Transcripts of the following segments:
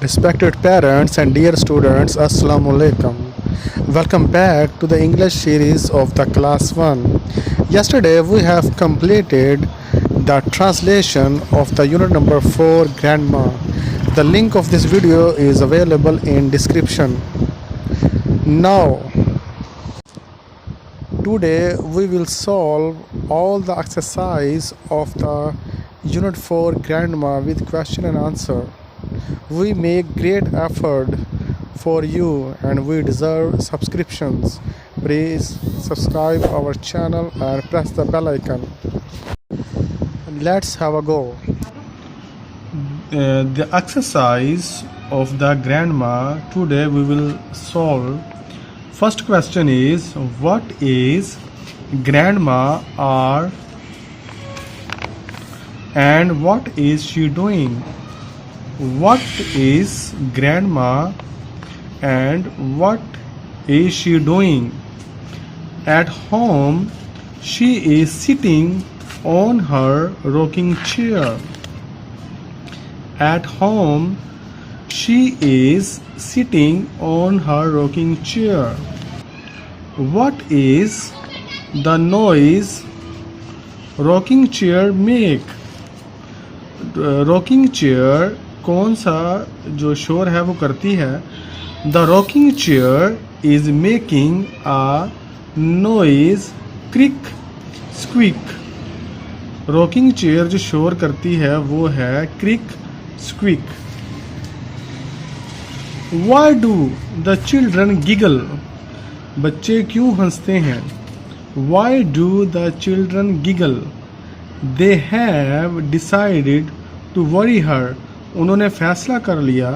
Respected parents and dear students, Assalamu alaikum. Welcome back to the English series of the class 1. Yesterday we have completed the translation of the unit number 4 Grandma. The link of this video is available in description. Now today we will solve all the exercise of the unit 4 Grandma with question and answer. We make great effort for you and we deserve subscriptions. Please subscribe our channel and press the bell icon. Let's have a go. The exercise of the grandma today we will solve. First question is, what is grandma are and what is she doing? What is grandma and what is she doing? At home, she is sitting on her rocking chair. At home, she is sitting on her rocking chair. What is the noise rocking chair make? Rocking chair कौन सा जो शोर है वो करती है? The rocking chair is making a noise, creak, squeak. Rocking chair जो शोर करती है वो है creak, squeak. Why do the children giggle? बच्चे क्यों हंसते हैं? Why do the children giggle? They have decided to worry her. उन्होंने फैसला कर लिया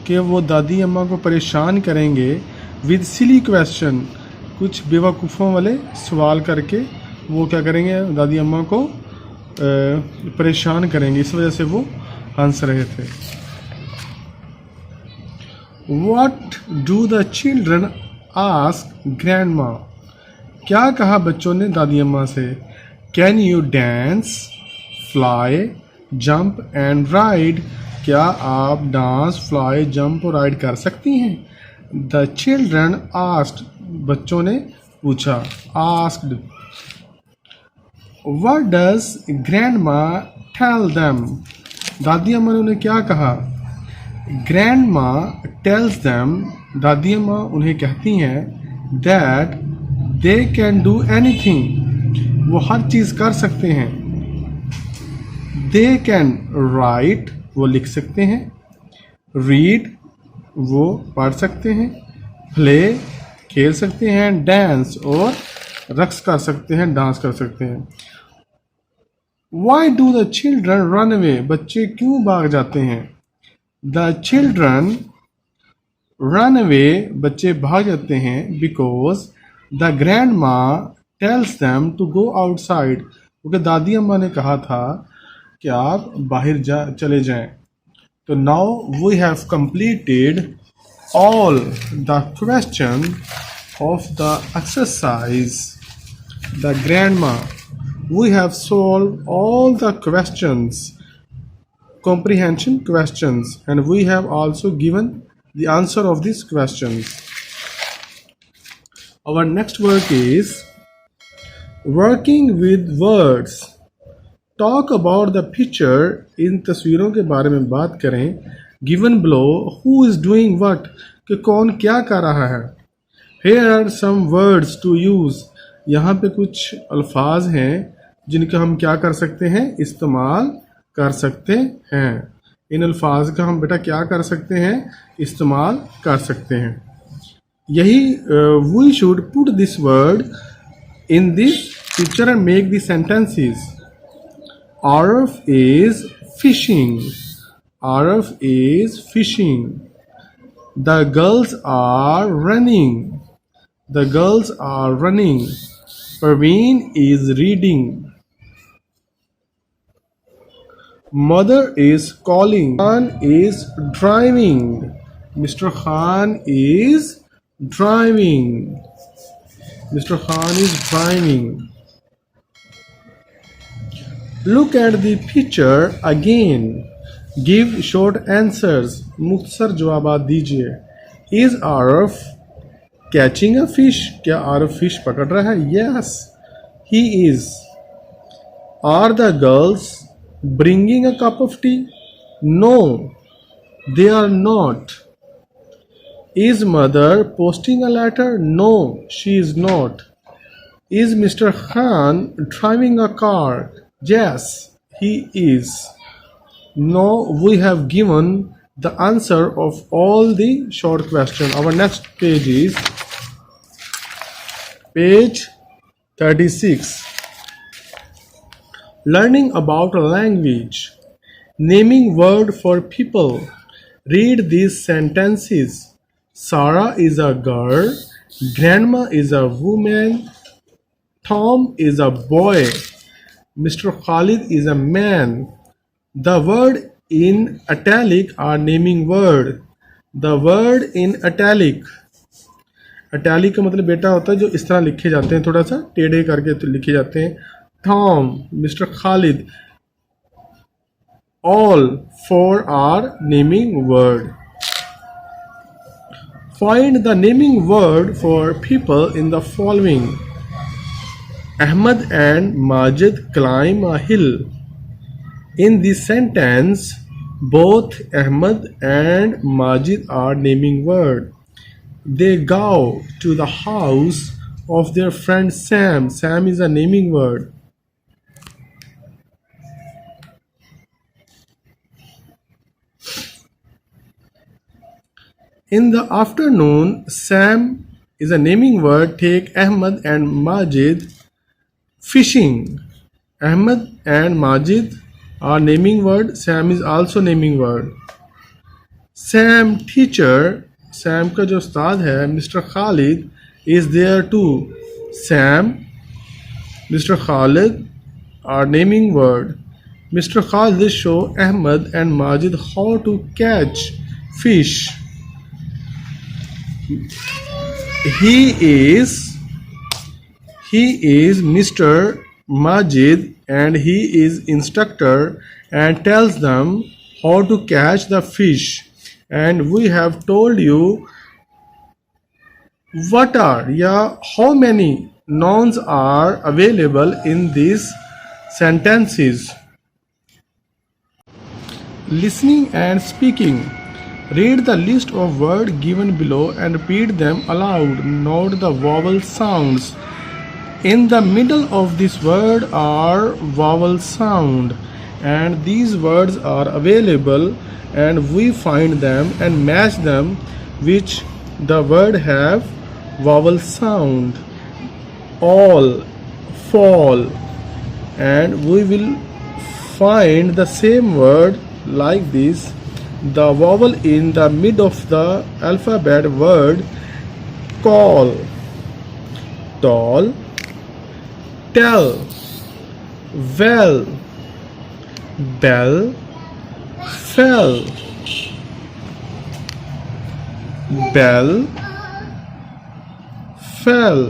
कि वो दादी अम्मा को परेशान करेंगे विद सिली क्वेश्चन, कुछ बेवकूफ़ों वाले सवाल करके वो क्या करेंगे, दादी अम्मा को परेशान करेंगे, इस वजह से वो हंस रहे थे. What do the children ask grandma? क्या कहा बच्चों ने दादी अम्मा से? Can you dance, fly, jump and ride? क्या आप डांस, फ्लाई, जंप और राइड कर सकती हैं? द चिल्ड्रन आस्क्ड, बच्चों ने पूछा, asked. What does grandma tell them? दादी अम्मा ने उन्हें क्या कहा? ग्रैंडमा टेल्स देम, दादी अम्मा उन्हें कहती हैं, that they can do anything, वो हर चीज़ कर सकते हैं. दे कैन राइट, वो लिख सकते हैं. रीड, वो पढ़ सकते हैं. प्ले, खेल सकते हैं. डांस, और रक्स कर सकते हैं, डांस कर सकते हैं. Why do the children run away? बच्चे क्यों भाग जाते हैं? द चिल्ड्रन रन अवे, बच्चे भाग जाते हैं, because the grandma tells them to go outside, क्योंकि दादी अम्मा ने कहा था कि आप बाहर चले जाएं. तो now we have completed all the question of the exercise the grandma. We have solve all the questions, comprehension questions, and we have also given the answer of these questions. Our next work is working with words. Talk about the picture, इन तस्वीरों के बारे में बात करें. Given below, who is doing what, कि कौन क्या कर रहा है. Here are some words to use, यहाँ पे कुछ अल्फाज हैं जिनका हम क्या कर सकते हैं, इस्तेमाल कर सकते हैं. इन अल्फाज का हम बेटा क्या कर सकते हैं, इस्तेमाल कर सकते हैं. यही we should put this word in this picture and make the sentences. Arif is fishing. Arif is fishing. The girls are running. The girls are running. Parveen is reading. Mother is calling. Khan is driving. Mr. Khan is driving. Mr. Khan is driving. Look at the picture again. Give short answers, मुख्तसर जवाबात दीजिए. Is Arif catching a fish, क्या Arif fish पकड़ रहा है? Yes he is. Are the girls bringing a cup of tea? No they are not. Is mother posting a letter? No, she is not. Is Mr. Khan driving a car? Yes, he is. No, we have given the answer of all the short questions. Our next page is page 36. Learning about a language. Naming word for people. Read these sentences. Sarah is a girl. Grandma is a woman. Tom is a boy. Mr. Khalid is a man. The word in italic are naming word. The word in italic. italic का मतलब बेटा होता है जो इस तरह लिखे जाते हैं, थोड़ा सा टेढ़े करके तो लिखे जाते हैं. Tom, Mr. Khalid. All four are naming word. Find the naming word for people in the following. Ahmad and Majid climb a hill. In this sentence, both Ahmad and Majid are naming word. They go to the house of their friend Sam. Sam is a naming word. In the afternoon, Sam is a naming word. Take Ahmad and Majid fishing. Ahmad and Majid are naming word. Sam is also naming word. Sam teacher, Sam का जो उस्ताद है Mr. Khalid is there too. Sam, Mr. Khalid are naming word. Mr. Khalid show Ahmad and Majid how to catch fish. He is Mr. Majid and he is instructor and tells them how to catch the fish. And we have told you what are how many nouns are available in these sentences. Listening and speaking. Read the list of words given below and repeat them aloud. Note the vowel sounds. In the middle of this word are vowel sound, and these words are available, and we find them and match them which the word have vowel sound. All, fall, and we will find the same word like this. The vowel in the mid of the alphabet word call, tall, tell, well, bell, fell, bell, fell,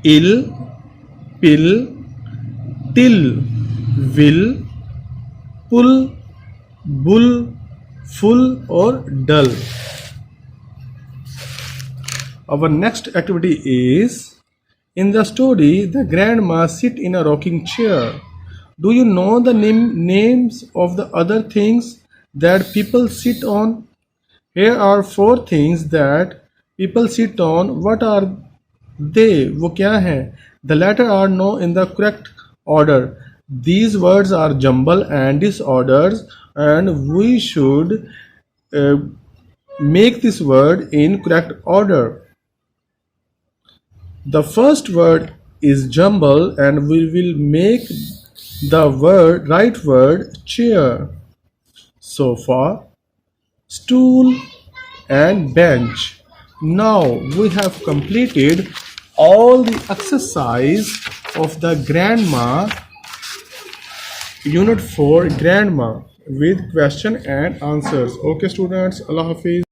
ill, pill, till, will, pull, bull, full or dull. Our next activity is, in the story the grandma sit in a rocking chair. Do you know the names of the other things that people sit on? Here are 4 things that people sit on. What are they? वो क्या हैं? The letters are not in the correct order. These words are jumble and disorders, and we should make this word in correct order. The first word is jumble, and we will make the right word chair, sofa, stool, and bench. Now we have completed all the exercise of the grandma unit 4 grandma with question and answers. Okay students, Allah Hafiz.